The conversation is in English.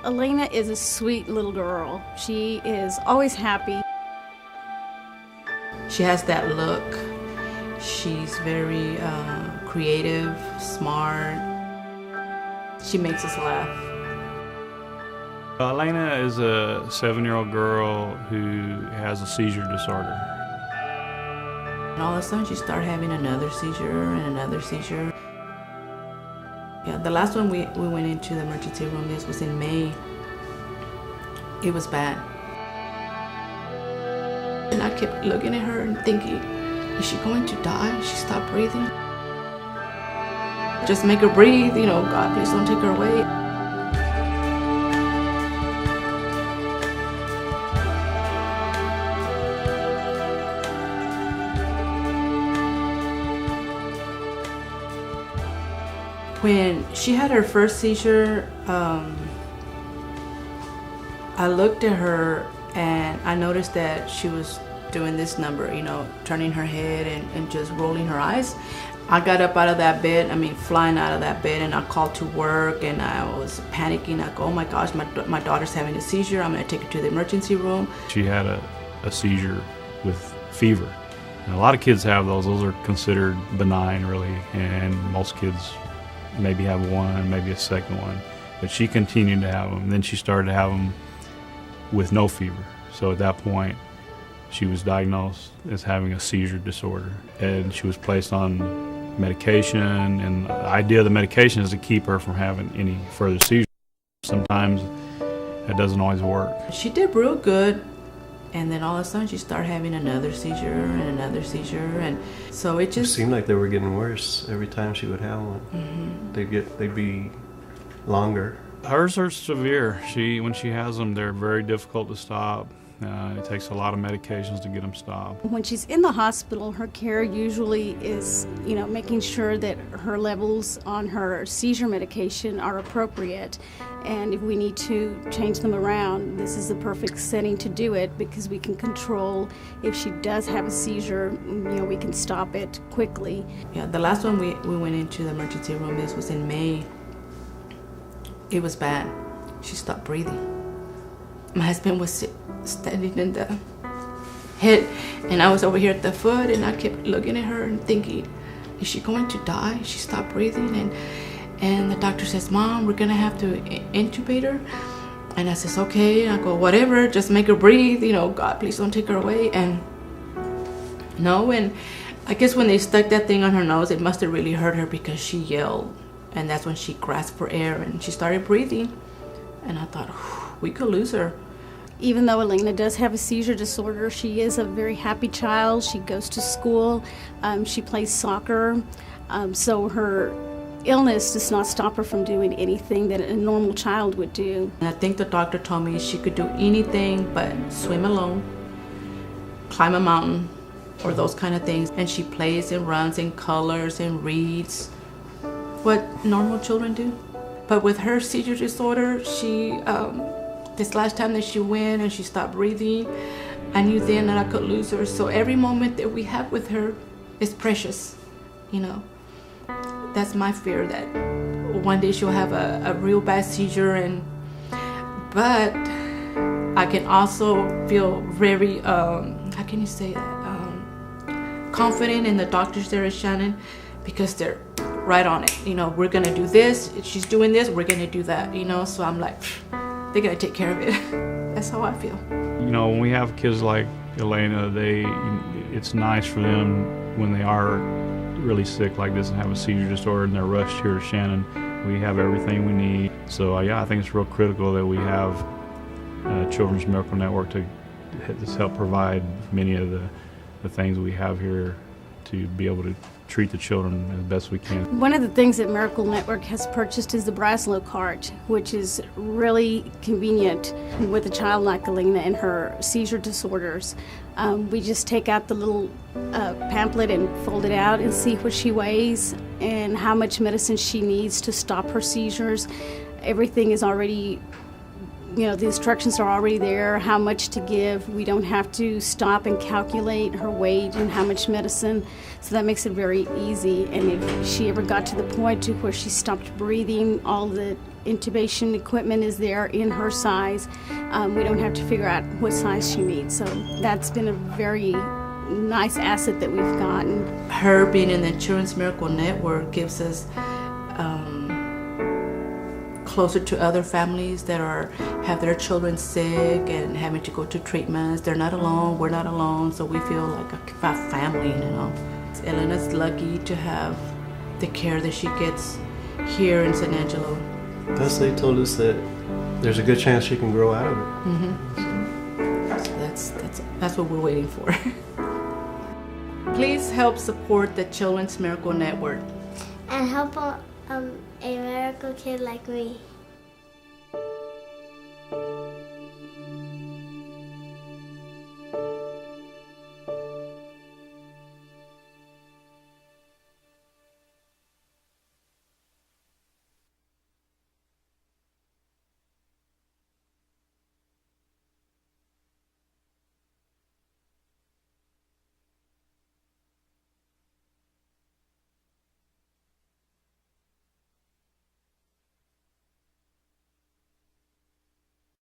Elena is a sweet little girl. She is always happy. She has that look. She's very creative, smart. She makes us laugh. Elena is a 7-year-old girl who has a seizure disorder. And all of a sudden she started having another seizure and another seizure. Yeah, the last one we went into the emergency room, this was in May. It was bad. And I kept looking at her and thinking, is she going to die? She stopped breathing. Just make her breathe, you know, God, please don't take her away. When she had her first seizure, I looked at her and I noticed that she was doing this number, you know, turning her head and just rolling her eyes. I got up out of that bed, flying out of that bed, and I called to work and I was panicking. I go, oh my gosh, my daughter's having a seizure. I'm gonna take her to the emergency room. She had a seizure with fever. And a lot of kids have those. Those are considered benign, really, and most kids maybe have one, maybe a second one. But she continued to have them. Then she started to have them with no fever. So at that point, she was diagnosed as having a seizure disorder. And she was placed on medication. And the idea of the medication is to keep her from having any further seizures. Sometimes that doesn't always work. She did real good. And then all of a sudden she started having another seizure and another seizure, and so it just seemed like they were getting worse every time she would have one. Mm-hmm. They'd be longer. Hers are severe. When she has them, they're very difficult to stop. It takes a lot of medications to get them stopped. When she's in the hospital, her care usually is, you know, making sure that her levels on her seizure medication are appropriate. And if we need to change them around, this is the perfect setting to do it because we can control if she does have a seizure, you know, we can stop it quickly. Yeah, the last one we went into the emergency room, this was in May. It was bad. She stopped breathing. My husband was standing in the head and I was over here at the foot, and I kept looking at her and thinking, is she going to die? She stopped breathing, and the doctor says, Mom, we're gonna have to intubate her. And I says, okay. And I go, whatever, just make her breathe, you know, God, please don't take her away. And no, and I guess when they stuck that thing on her nose, it must have really hurt her because she yelled, and that's when she grasped for air and she started breathing. And I thought, we could lose her. Even though Elena does have a seizure disorder, she is a very happy child. She goes to school, she plays soccer, so her illness does not stop her from doing anything that a normal child would do. And I think the doctor told me she could do anything but swim alone, climb a mountain, or those kind of things. And she plays and runs and colors and reads, what normal children do. But with her seizure disorder, she this last time that she went and she stopped breathing, I knew then that I could lose her. So every moment that we have with her is precious, you know. That's my fear, that one day she'll have a real bad seizure. But I can also feel very, how can you say that? Confident in the doctors there at Shannon, because they're right on it. You know, we're gonna do this, if she's doing this, we're gonna do that, you know. So I'm like, they're gonna take care of it. That's how I feel. You know, when we have kids like Elena, it's nice for them when they are really sick like this and have a seizure disorder and they're rushed here to Shannon. We have everything we need. So yeah, I think it's real critical that we have Children's Miracle Network to help provide many of the things we have here to be able to treat the children as best we can. One of the things that Miracle Network has purchased is the Braslow cart, which is really convenient with a child like Elena and her seizure disorders. We just take out the little pamphlet and fold it out and see what she weighs and how much medicine she needs to stop her seizures. Everything is already the instructions are already there, how much to give. We don't have to stop and calculate her weight and how much medicine, so that makes it very easy. And if she ever got to the point to where she stopped breathing, all the intubation equipment is there in her size. We don't have to figure out what size she needs. So that's been a very nice asset that we've gotten. Her being in the Insurance Miracle Network gives us closer to other families that have their children sick and having to go to treatments. They're not alone, we're not alone, so we feel like a family, Elena's lucky to have the care that she gets here in San Angelo. Plus, they told us that there's a good chance she can grow out of it. So that's what we're waiting for. Please help support the Children's Miracle Network. And help a miracle kid like me.